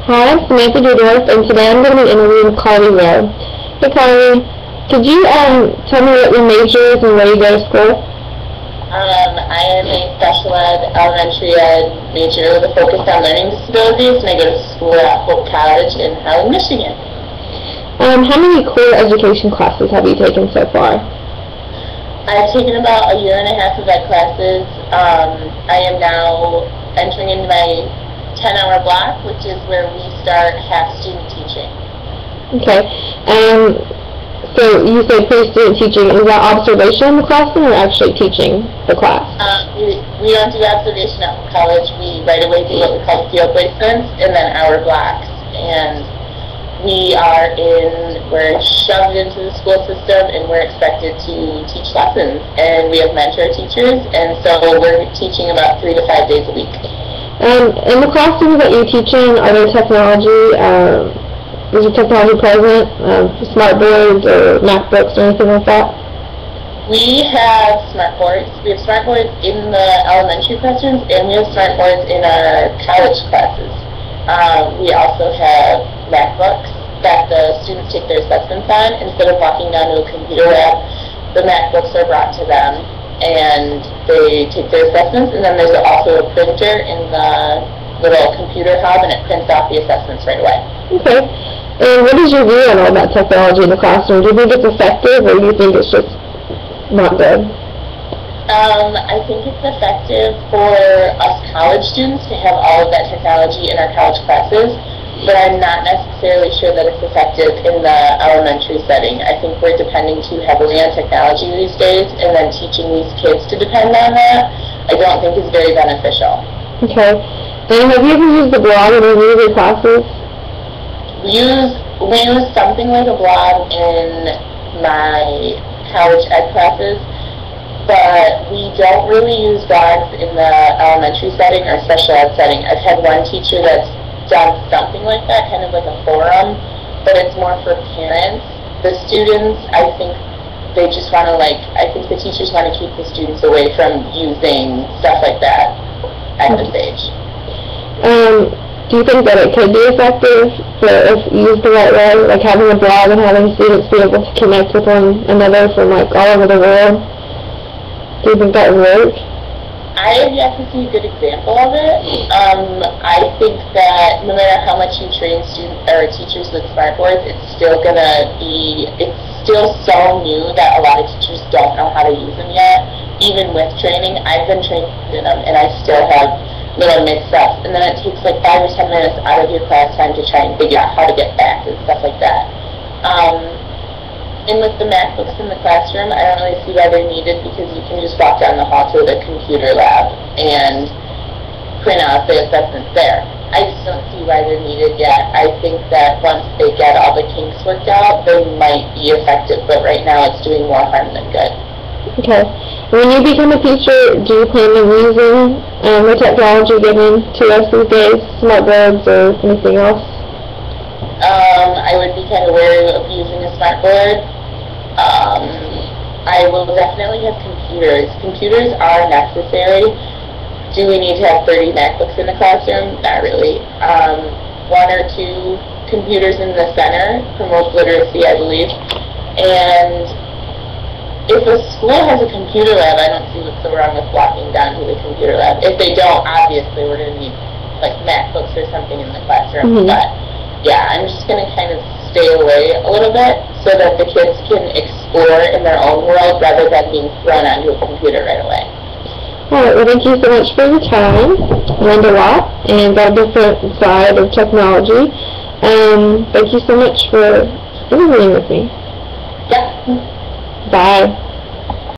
Hi, I'm Samantha Dudorf, and today I'm going to be interviewing Carly Rowe. Hey Carly, could you tell me what your major is and where you go to school? I am a special ed, elementary ed major with a focus on learning disabilities, and I go to school at Hope College in Holland, Michigan. How many core education classes have you taken so far? I've taken about a year and a half of ed classes. I am now entering into my 10-hour block, which is where we start half student teaching. Okay. So you say pre-student teaching. Is that observation in the classroom or actually teaching the class? We don't do observation at college. We right away do what we call field placements and then hour blocks. And we're shoved into the school system and we're expected to teach lessons. And we have mentor teachers, and so we're teaching about 3 to 5 days a week. In the classrooms that you're teaching, are there technology, is there technology present, smart boards or MacBooks or anything like that? We have smart boards. We have smart boards in the elementary classrooms, and we have smart boards in our college classes. We also have MacBooks that the students take their assessments on. Instead of walking down to a computer lab, the MacBooks are brought to them, and they take their assessments, and then there's also a printer in the little computer hub, and it prints off the assessments right away. Okay. And what is your view on all that technology in the classroom? Do you think it's effective, or do you think it's just not good? I think it's effective for us college students to have all of that technology in our college classes, but I'm not necessarily sure that it's effective in the elementary setting. I think we're depending too heavily on technology these days, and then teaching these kids to depend on that, I don't think is very beneficial. Okay. And have you ever used the blog in any of your classes? We use something like a blog in my college ed classes, but we don't really use blogs in the elementary setting or special ed setting. I've had one teacher that's done something like that, kind of like a forum, but it's more for parents. The students, I think they just want to I think the teachers want to keep the students away from using stuff like that at this age. Do you think that it could be effective if used the right way, like having a blog and having students be able to connect with one another from all over the world? Do you think that would work? I have yet to see a good example of it. I think that no matter how much you train students or teachers with smartboards, it's still so new that a lot of teachers don't know how to use them yet. Even with training, I've been trained in them, and I still have little mix-ups, and then it takes 5 or 10 minutes out of your class time to try and figure out how to get back and stuff like that. And with the MacBooks in the classroom, I don't really see why they're needed, because you can just walk down the hall to the computer lab and print out the assessments there. I just don't see why they're needed yet. I think that once they get all the kinks worked out, they might be effective, but right now it's doing more harm than good. Okay. When you become a teacher, do you plan on using the technology given to us these days, smartboards or anything else? I would be kind of wary of using a smartboard. I will definitely have computers. Computers are necessary. Do we need to have 30 MacBooks in the classroom? Not really. 1 or 2 computers in the center promotes literacy, I believe. And if a school has a computer lab, I don't see what's so wrong with walking down to the computer lab. If they don't, obviously we're going to need MacBooks or something in the classroom. Mm-hmm. But yeah, I'm just going to kind of stay away a little bit so that the kids can explore in their own world rather than being thrown onto a computer right away. Alright, well thank you so much for your time. Learned a lot and got a different side of technology. Thank you so much for interviewing with me. Yeah. Bye.